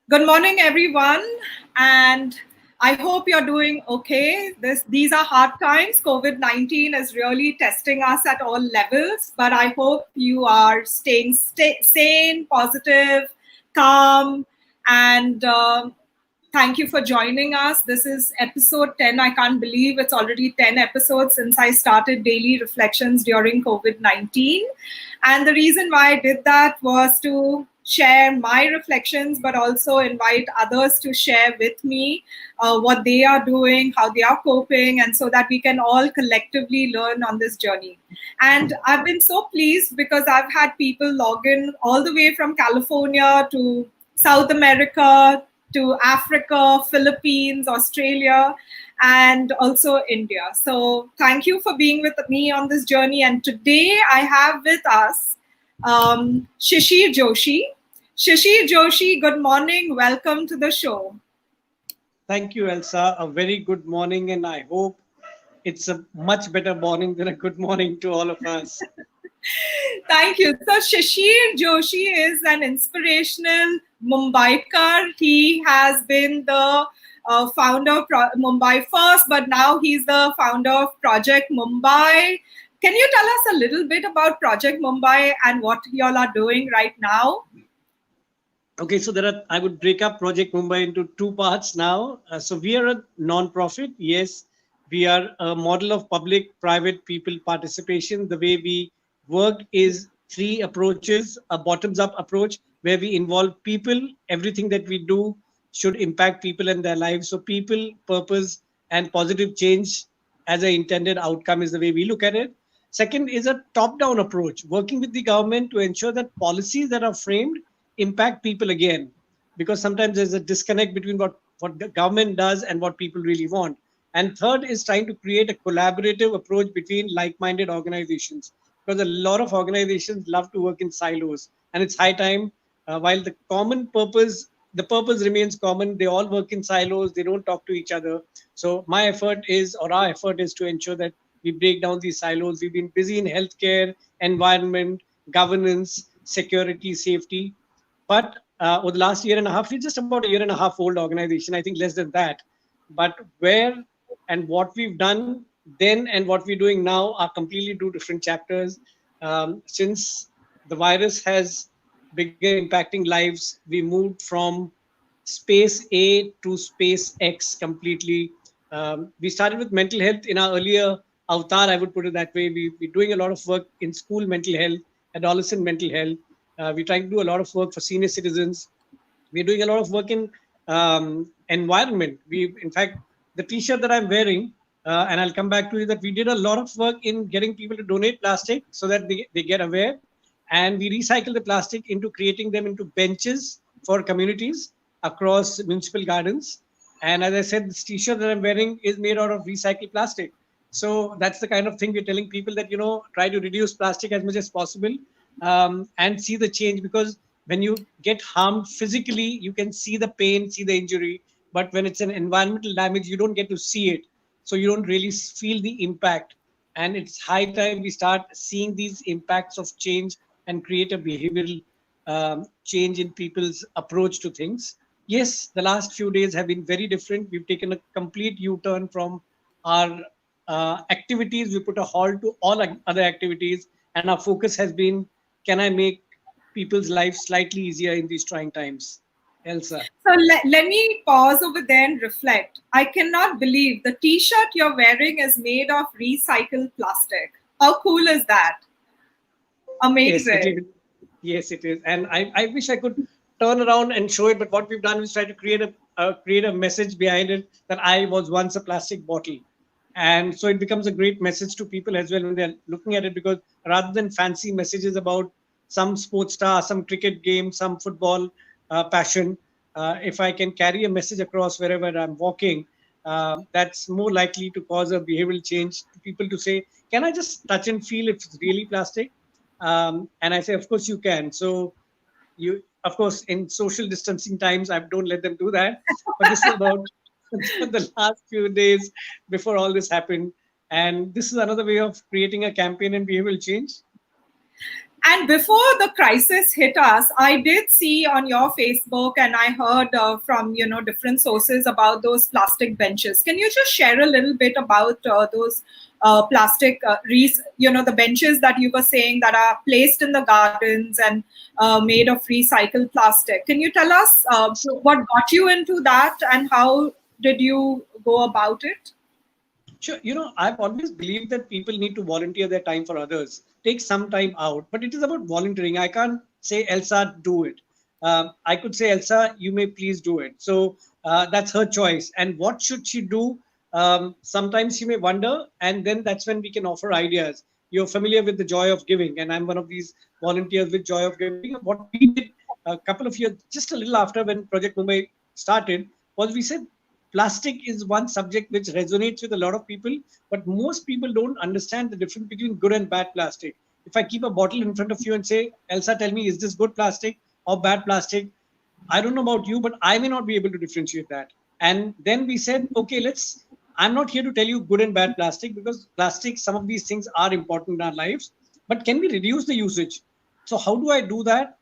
Good morning, everyone, and I hope you're doing okay. These are hard times. COVID-19 is really testing us at all levels, but I hope you are staying sane, positive, calm, and thank you for joining us. This is episode 10. I can't believe it's already 10 episodes since I started daily reflections during COVID-19. And the reason why I did that was to share my reflections, but also invite others to share with me what they are doing, how they are coping, and so that we can all collectively learn on this journey. And I've been so pleased because I've had people log in all the way from California to South America to Africa, Philippines, Australia, and also India. So thank you for being with me on this journey. And today I have with us Shishir Joshi. Shishir Joshi, good morning. Welcome to the show. Thank you, Elsa. A very good morning, and I hope it's a much better morning than a good morning to all of us. Thank you. So Shishir Joshi is an inspirational Mumbaikar. He has been the founder of Mumbai First, but now he's the founder of Project Mumbai. Can you tell us a little bit about Project Mumbai and what y'all are doing right now? Okay, so I would break up Project Mumbai into two parts now. So we are a non-profit. Yes, we are a model of public-private people participation. The way we work is three approaches: a bottoms-up approach where we involve people. Everything that we do should impact people and their lives. So people, purpose, and positive change as an intended outcome is the way we look at it. Second is a top-down approach, working with the government to ensure that policies that are framed impact people again, because sometimes there's a disconnect between what the government does and what people really want. And third is trying to create a collaborative approach between like-minded organizations, because a lot of organizations love to work in silos, and it's high time, while the purpose remains common, they all work in silos, they don't talk to each other. So our effort is to ensure that we break down these silos. We've been busy in healthcare, environment, governance, security, safety, but over the last year and a half, we're just about a year and a half old organization, I think less than that. But where and what we've done then and what we're doing now are completely two different chapters. Since the virus has begun impacting lives, we moved from space A to space X completely. We started with mental health in our earlier avatar, I would put it that way. We're doing a lot of work in school mental health, adolescent mental health. We're trying to do a lot of work for senior citizens. We're doing a lot of work in environment. In fact, the T-shirt that I'm wearing, and I'll come back to you, that we did a lot of work in getting people to donate plastic so that they get aware. And we recycle the plastic into creating them into benches for communities across municipal gardens. And as I said, this T-shirt that I'm wearing is made out of recycled plastic. So that's the kind of thing we're telling people, that, try to reduce plastic as much as possible, and see the change. Because when you get harmed physically, you can see the pain, see the injury. But when it's an environmental damage, you don't get to see it. So you don't really feel the impact. And it's high time we start seeing these impacts of change and create a behavioral change in people's approach to things. Yes, the last few days have been very different. We've taken a complete U-turn from our activities. We put a halt to all other activities, and our focus has been, can I make people's lives slightly easier in these trying times? Elsa. So let me pause over there and reflect. I cannot believe the T-shirt you're wearing is made of recycled plastic. How cool is that? Yes, it Amazing. is. Yes, it is. And I wish I could turn around and show it, but what we've done is try to create a message behind it, that I was once a plastic bottle. And so it becomes a great message to people as well when they're looking at it, because rather than fancy messages about some sports star, some cricket game, some football passion, if I can carry a message across wherever I'm walking, that's more likely to cause a behavioral change to people to say, can I just touch and feel if it's really plastic? And I say, of course you can. So of course, in social distancing times, I don't let them do that. But this is about the last few days before all this happened. And this is another way of creating a campaign and behavioral change. And before the crisis hit us, I did see on your Facebook, and I heard from different sources about those plastic benches. Can you just share a little bit about those plastic, the benches that you were saying that are placed in the gardens and made of recycled plastic? Can you tell us So, what got you into that and how did you go about it? sure, I've always believed that people need to volunteer their time for others, take some time out, but it is about volunteering. I can't say, Elsa, do it. I could say, Elsa, you may please do it. So that's her choice. And what should she do? Sometimes she may wonder, and then that's when we can offer ideas. You're familiar with the joy of giving, and I'm one of these volunteers with joy of giving. What we did a couple of years, just a little after when Project Mumbai started, was we said, plastic is one subject which resonates with a lot of people, but most people don't understand the difference between good and bad plastic. If I keep a bottle in front of you and say, Elsa, tell me, is this good plastic or bad plastic? I don't know about you, but I may not be able to differentiate that. And then we said, okay, I'm not here to tell you good and bad plastic, because plastic, some of these things are important in our lives, but can we reduce the usage? So how do I do that?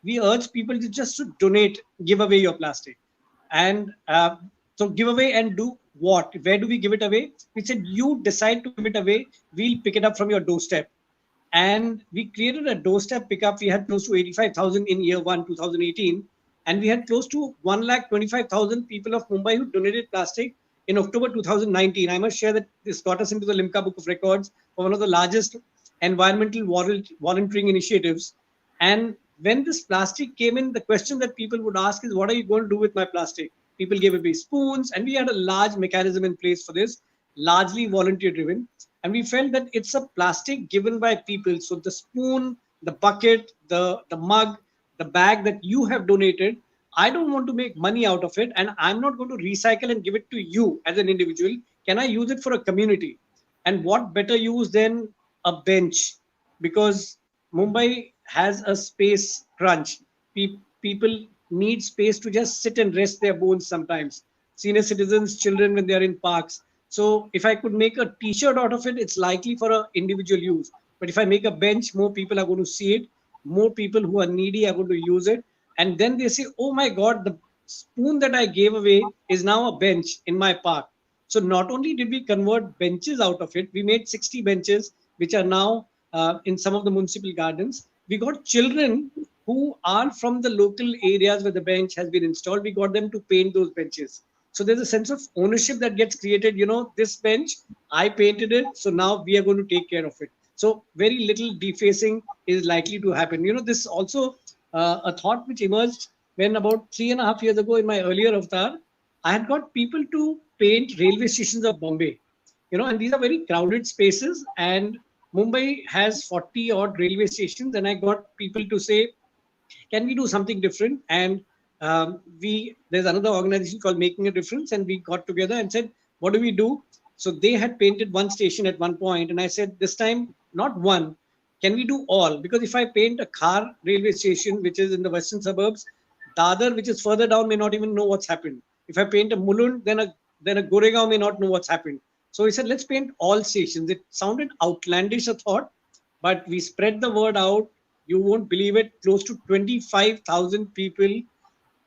We urge people to just to donate, give away your plastic. And so give away and do what? Where do we give it away? We said, you decide to give it away. We'll pick it up from your doorstep. And we created a doorstep pickup. We had close to 85,000 in year one, 2018. And we had close to 125,000 people of Mumbai who donated plastic in October 2019. I must share that this got us into the Limca Book of Records for one of the largest environmental volunteering initiatives. And when this plastic came in, the question that people would ask is, what are you going to do with my plastic? People gave away spoons, and we had a large mechanism in place for this, largely volunteer driven. And we felt that it's a plastic given by people. So the spoon, the bucket, the mug, the bag that you have donated, I don't want to make money out of it, and I'm not going to recycle and give it to you as an individual. Can I use it for a community? And what better use than a bench? Because Mumbai has a space crunch. People need space to just sit and rest their bones sometimes. Senior citizens, children, when they are in parks. So if I could make a t-shirt out of it, it's likely for an individual use. But if I make a bench, more people are going to see it. More people who are needy are going to use it. And then they say, oh my God, the spoon that I gave away is now a bench in my park. So not only did we convert benches out of it, we made 60 benches, which are now in some of the municipal gardens. We got children who are from the local areas where the bench has been installed. We got them to paint those benches. So there's a sense of ownership that gets created. This bench, I painted it, so now we are going to take care of it. So very little defacing is likely to happen. This also a thought which emerged when about 3.5 years ago in my earlier avatar, I had got people to paint railway stations of Bombay. And these are very crowded spaces, and Mumbai has 40 odd railway stations, and I got people to say, can we do something different? And there's another organization called Making a Difference, and we got together and said, what do we do? So they had painted one station at one point, and I said, this time not one, can we do all? Because if I paint a Khar railway station, which is in the western suburbs, Dadar, which is further down, may not even know what's happened. If I paint a Mulund, then a Goregaon may not know what's happened. So we said, let's paint all stations. It sounded outlandish, a thought, but we spread the word out. You won't believe it. Close to 25,000 people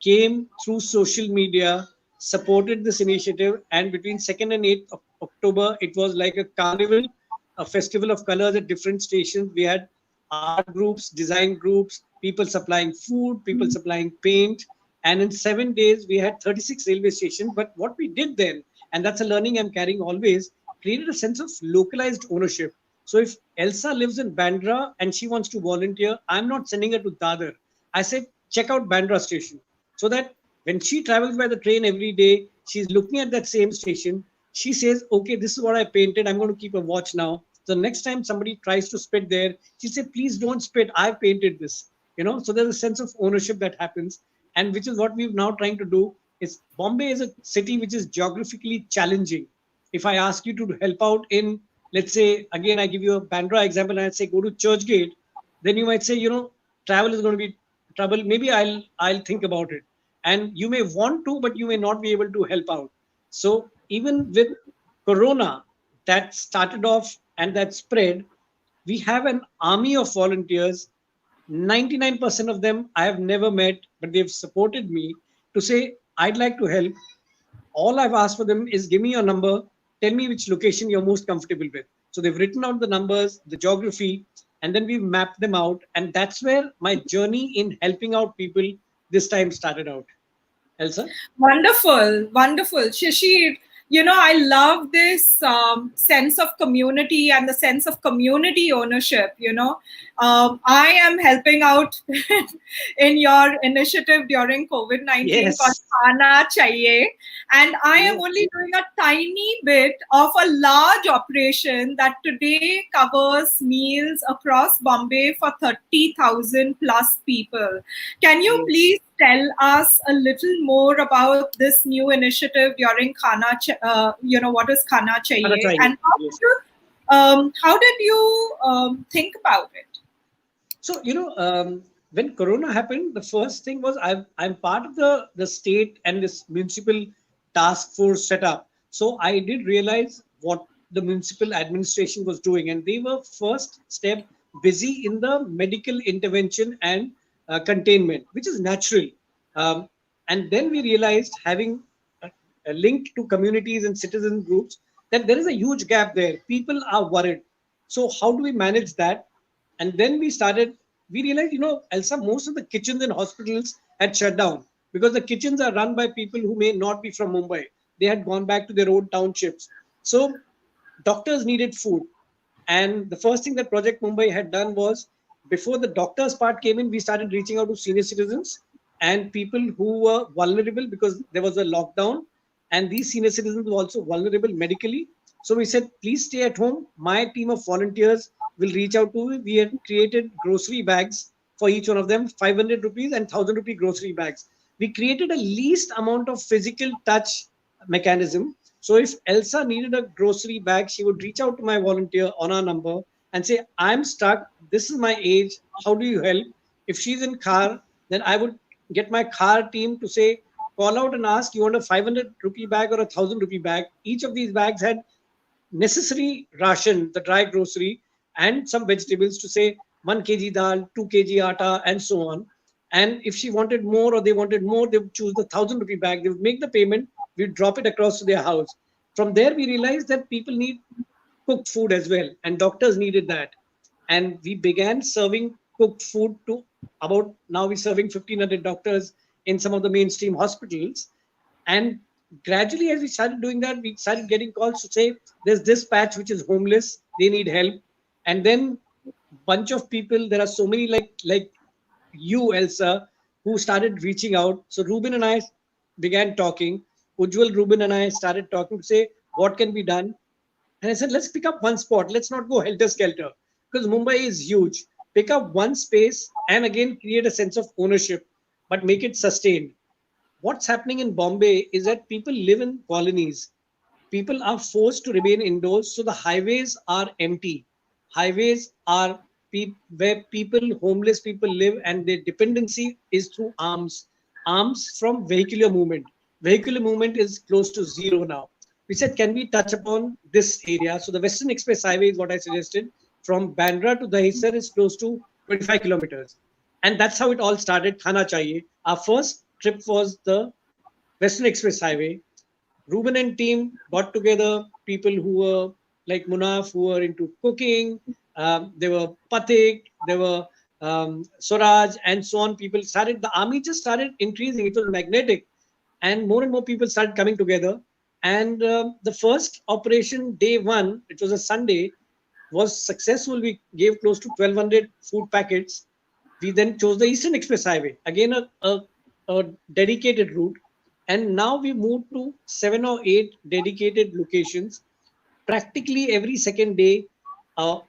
came through social media, supported this initiative, and between 2nd and 8th of October, it was like a carnival, a festival of colors at different stations. We had art groups, design groups, people supplying food, people supplying paint, and in 7 days, we had 36 railway stations. But what we did then, and that's a learning I'm carrying always, created a sense of localized ownership. So if Elsa lives in Bandra and she wants to volunteer, I'm not sending her to Dadar. I said, check out Bandra station. So that when she travels by the train every day, she's looking at that same station. She says, okay, this is what I painted. I'm going to keep a watch now. So next time somebody tries to spit there, she said, please don't spit. I've painted this. So there's a sense of ownership that happens. And which is what we're now trying to do. Is Bombay is a city which is geographically challenging. If I ask you to help out in, let's say, again, I give you a Bandra example, and I say, go to Churchgate, then you might say, travel is going to be trouble. Maybe I'll think about it. And you may want to, but you may not be able to help out. So even with Corona, that started off and that spread, we have an army of volunteers 99% of them I have never met, but they've supported me to say, I'd like to help. All I've asked for them is give me your number, tell me which location you're most comfortable with. So they've written out the numbers, the geography, and then we've mapped them out. And that's where my journey in helping out people this time started out. Elsa? Wonderful, wonderful. Shishir, I love this sense of community and the sense of community ownership. I am helping out in your initiative during COVID-19 called Yes. Khana Chahiye. And I am Yes. only doing a tiny bit of a large operation that today covers meals across Bombay for 30,000 plus people. Can you Yes. please tell us a little more about this new initiative during what is Khana Khana Chahiye, Chahiye. and Yes. how did you think about it? So, when Corona happened, the first thing was I'm part of the state and this municipal task force set up. So I did realize what the municipal administration was doing, and they were first step busy in the medical intervention and containment, which is natural. Um, and then we realized, having a link to communities and citizen groups, that there is a huge gap there. People are worried. So how do we manage that? And then we realized, Elsa, most of the kitchens in hospitals had shut down because the kitchens are run by people who may not be from Mumbai. They had gone back to their own townships. So doctors needed food. And the first thing that Project Mumbai had done was, before the doctors part came in, we started reaching out to senior citizens and people who were vulnerable because there was a lockdown. And these senior citizens were also vulnerable medically. So we said, please stay at home. My team of volunteers will reach out to you. We had created grocery bags for each one of them, 500 rupees and 1,000 rupee grocery bags. We created a least amount of physical touch mechanism. So if Elsa needed a grocery bag, she would reach out to my volunteer on our number and say, I'm stuck. This is my age. How do you help? If she's in car, then I would get my car team to say, call out and ask, you want a 500 rupee bag or a 1,000 rupee bag? Each of these bags had necessary ration, the dry grocery, and some vegetables to say 1 kg dal, 2 kg atta, and so on. And if she wanted more or they wanted more, they would choose the 1,000 rupee bag. They would make the payment. We'd drop it across to their house. From there, we realized that people need cooked food as well, and doctors needed that. And we began serving cooked food to about, now we're serving 1,500 doctors in some of the mainstream hospitals. And gradually, as we started doing that, we started getting calls to say, there's this patch which is homeless, they need help. And then bunch of people, there are so many like you, Elsa, who started reaching out. So Ruben and I began talking. Ujjwal, Ruben and I started talking to say, what can be done? And I said, let's pick up one spot. Let's not go helter skelter because Mumbai is huge. Pick up one space and again create a sense of ownership, but make it sustained. What's happening in Bombay is that people live in colonies. People are forced to remain indoors, so the highways are empty. Highways are where people, homeless people live, and their dependency is through arms from vehicular movement. Vehicular movement is close to zero now. We said, can we touch upon this area? So the Western Express Highway is what I suggested. From Bandra to Dahisar is close to 25 kilometers. And that's how it all started, Khana Chahiye. Our first trip was the Western Express Highway. Ruben and team got together people who were like Munaf, who were into cooking. There were Patik, there were Swaraj, and so on. People started, the army just started increasing. It was magnetic. And more people started coming together. And the first operation, day one, it was a Sunday, was successful. We gave close to 1,200 food packets. We then chose the Eastern Express Highway, again a dedicated route. And now we moved to 7 or 8 dedicated locations. Practically every second day,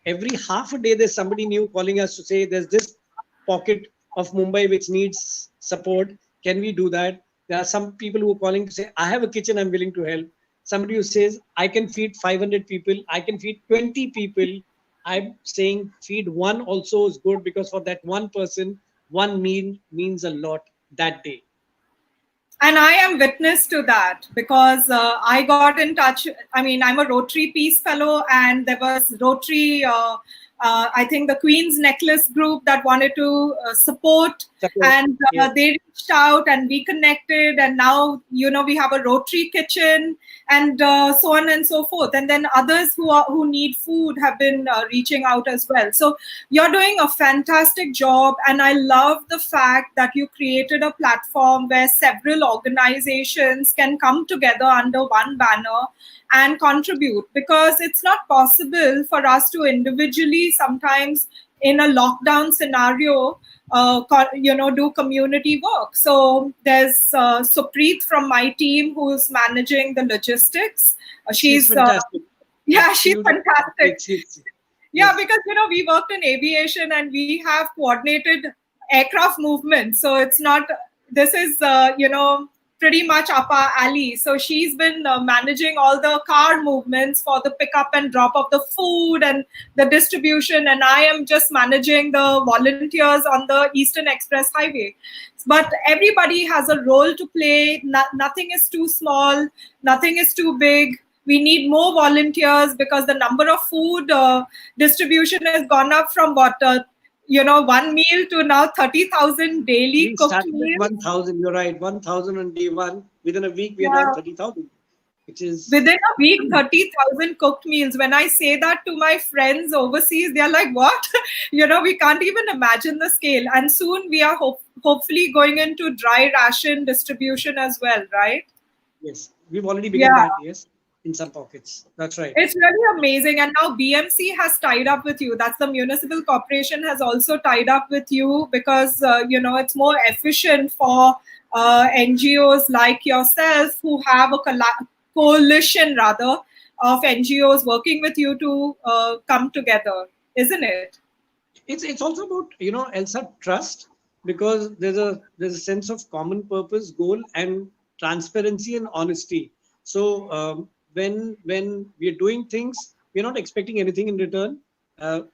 every half a day, there's somebody new calling us to say, there's this pocket of Mumbai which needs support. Can we do that? There are some people who are calling to say, I have a kitchen, I'm willing to help. Somebody who says, I can feed 500 people, I can feed 20 people. I'm saying feed one also is good because for that one person, one meal means a lot that day. And I am witness to that because I got in touch. I mean, I'm a Rotary Peace Fellow, and there was Rotary I think the Queen's Necklace group that wanted to support, and Yes. they reached out and we connected, and now we have a Rotary kitchen and so on and so forth. And then others who need food have been reaching out as well. So you're doing a fantastic job, and I love the fact that you created a platform where several organizations can come together under one banner and contribute, because it's not possible for us to individually sometimes in a lockdown scenario do community work. So there's Supreet from my team who's managing the logistics. She's fantastic. Yeah, she's fantastic. Yeah, Yes. because we worked in aviation and we have coordinated aircraft movement. So it's not, this is pretty much up our alley. So she's been managing all the car movements for the pickup and drop of the food and the distribution, and I am just managing the volunteers on the Eastern Express Highway. But everybody has a role to play. Nothing is too small, nothing is too big. We need more volunteers because the number of food distribution has gone up from one meal to now 30,000 daily We cooked started meals. with 1,000. You're right. 1,000 on day one. Within a week, we are now 30,000. Which is within a week, 30,000 cooked meals. When I say that to my friends overseas, they're like, "What?" We can't even imagine the scale. And soon we are hopefully going into dry ration distribution as well, right? yes, we've already begun that. Yes, in some pockets. That's right. It's really amazing. And now BMC has tied up with you. That's the municipal corporation has also tied up with you because, it's more efficient for NGOs like yourself who have a coalition rather of NGOs working with you to come together, isn't it? It's also about Elsa, trust, because there's a sense of common purpose, goal, and transparency and honesty. So when we are doing things, we're not expecting anything in return.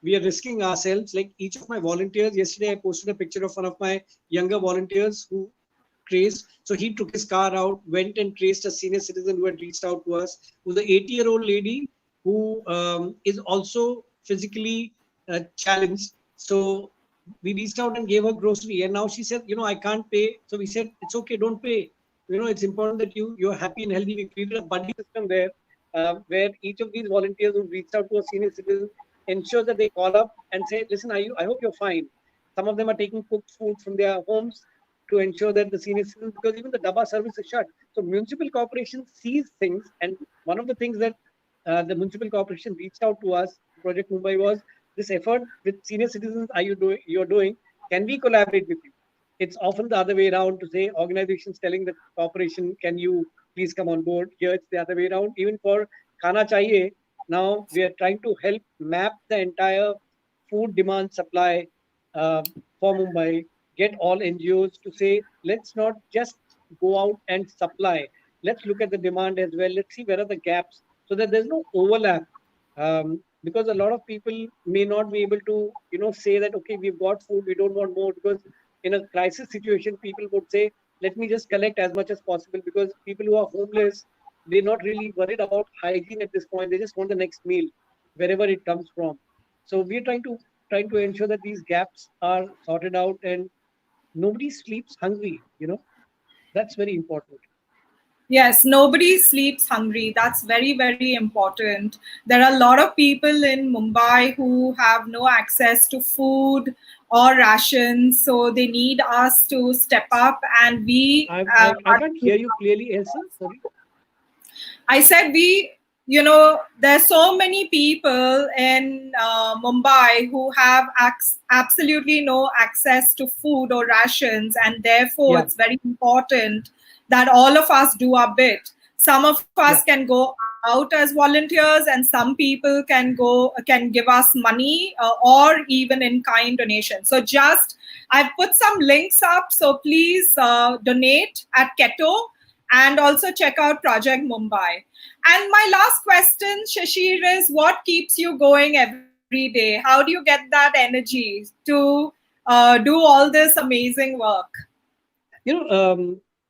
We are risking ourselves. Like each of my volunteers, yesterday I posted a picture of one of my younger volunteers who traced. So he took his car out, went and traced a senior citizen who had reached out to us, who's an 80-year-old lady who is also physically challenged. So we reached out and gave her grocery, and now she said, I can't pay. So we said, it's okay, don't pay. It's important that you're happy and healthy. We created a buddy system there, where each of these volunteers who reached out to a senior citizen ensures that they call up and say, listen, I hope you're fine. Some of them are taking cooked food from their homes to ensure that the senior citizens, because even the Daba service is shut. So municipal corporation sees things, and one of the things that the municipal corporation reached out to us, Project Mumbai, was this effort with senior citizens. You're doing? Can we collaborate with you? It's often the other way around to say organizations telling the corporation, can you please come on board? Here it's the other way around. Even for Khana Chahiye, now we are trying to help map the entire food demand supply for Mumbai, get all NGOs to say, let's not just go out and supply. Let's look at the demand as well. Let's see where are the gaps so that there's no overlap. Because a lot of people may not be able to, say that, okay, we've got food, we don't want more, because in a crisis situation, people would say, let me just collect as much as possible, because people who are homeless, they're not really worried about hygiene at this point. They just want the next meal, wherever it comes from. So we're trying to ensure that these gaps are sorted out and nobody sleeps hungry. That's very important. Yes, nobody sleeps hungry. That's very, very important. There are a lot of people in Mumbai who have no access to food or rations, so they need us to step up. And I can't hear you clearly, Elsa. Sorry. I said there's so many people in Mumbai who have absolutely no access to food or rations, and therefore it's very important that all of us do our bit. Some of us can go out as volunteers, and some people can give us money or even in kind donation. So I've put some links up, so please donate at Keto, and also check out Project Mumbai. And my last question, Shishir, is what keeps you going every day? How do you get that energy to do all this amazing work?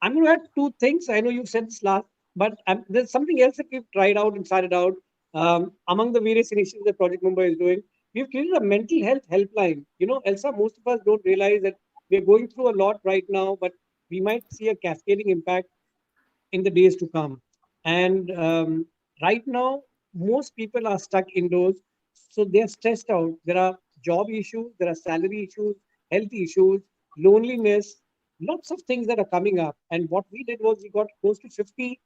I'm going to add two things. I know you said this last, but there's something else that we've tried out and started out among the various initiatives that Project Mumbai is doing. We've created a mental health helpline. Elsa, most of us don't realize that we're going through a lot right now, but we might see a cascading impact in the days to come. And right now, most people are stuck indoors, so they're stressed out. There are job issues, there are salary issues, health issues, loneliness, lots of things that are coming up. And what we did was we got close to 50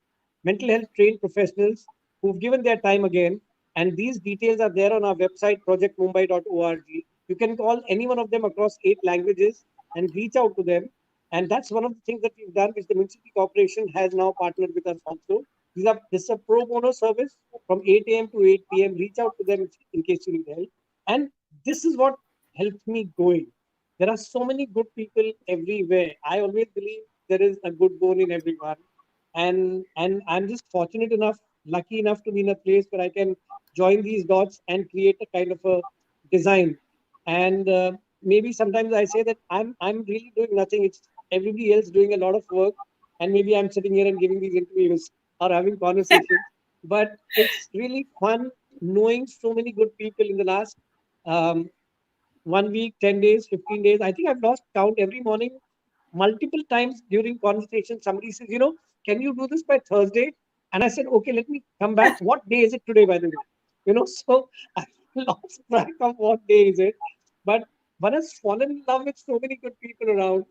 mental health trained professionals who've given their time again. And these details are there on our website, projectmumbai.org. You can call any one of them across 8 languages and reach out to them. And that's one of the things that we've done, which the municipal corporation has now partnered with us also. This is a pro bono service from 8 a.m. to 8 p.m. Reach out to them in case you need help. And this is what helped me going. There are so many good people everywhere. I always believe there is a good bone in everyone. And I'm just fortunate enough, lucky enough to be in a place where I can join these dots and create a kind of a design. And maybe sometimes I say that I'm really doing nothing. It's everybody else doing a lot of work, and maybe I'm sitting here and giving these interviews or having conversations. But it's really fun knowing so many good people in the last um, 1 week, 10 days, 15 days. I think I've lost count every morning. Multiple times during conversation, somebody says, can you do this by Thursday? And I said, okay, let me come back. What day is it today, by the way? So I lost track of what day is it. But one has fallen in love with so many good people around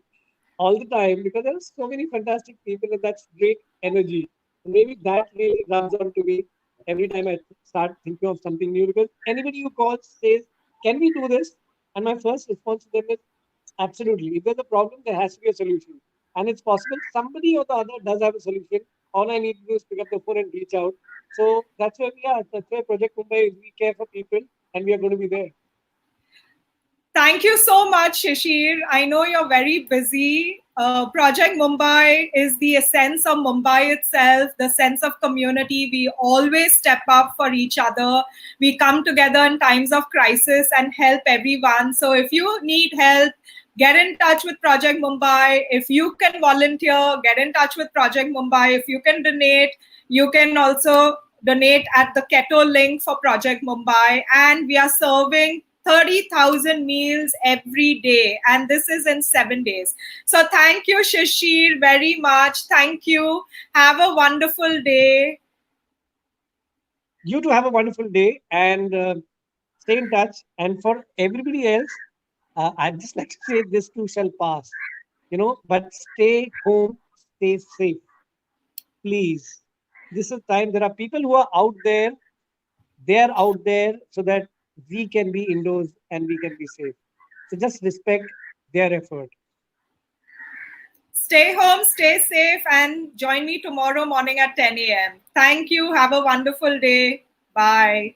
all the time because there are so many fantastic people and that's great energy. And maybe that really rubs on to me every time I start thinking of something new because anybody who calls says, can we do this? And my first response to them is, absolutely. If there's a problem, there has to be a solution. And it's possible somebody or the other does have a solution. All I need to do is pick up the phone and reach out. So that's where we are. That's where Project Mumbai is. We care for people and we are going to be there. Thank you so much, Shishir. I know you're very busy. Project Mumbai is the essence of Mumbai itself, the sense of community. We always step up for each other. We come together in times of crisis and help everyone. So if you need help, get in touch with Project Mumbai. If you can volunteer, get in touch with Project Mumbai. If you can donate, you can also donate at the Keto link for Project Mumbai. And we are serving 30,000 meals every day. And this is in 7 days. So thank you, Shishir, very much. Thank you. Have a wonderful day. You too have a wonderful day and stay in touch. And for everybody else, I'd just like to say this too shall pass, but stay home, stay safe. Please. This is time. There are people who are out there. They are out there so that we can be indoors and we can be safe. So just respect their effort. Stay home, stay safe, and join me tomorrow morning at 10 a.m. Thank you. Have a wonderful day. Bye.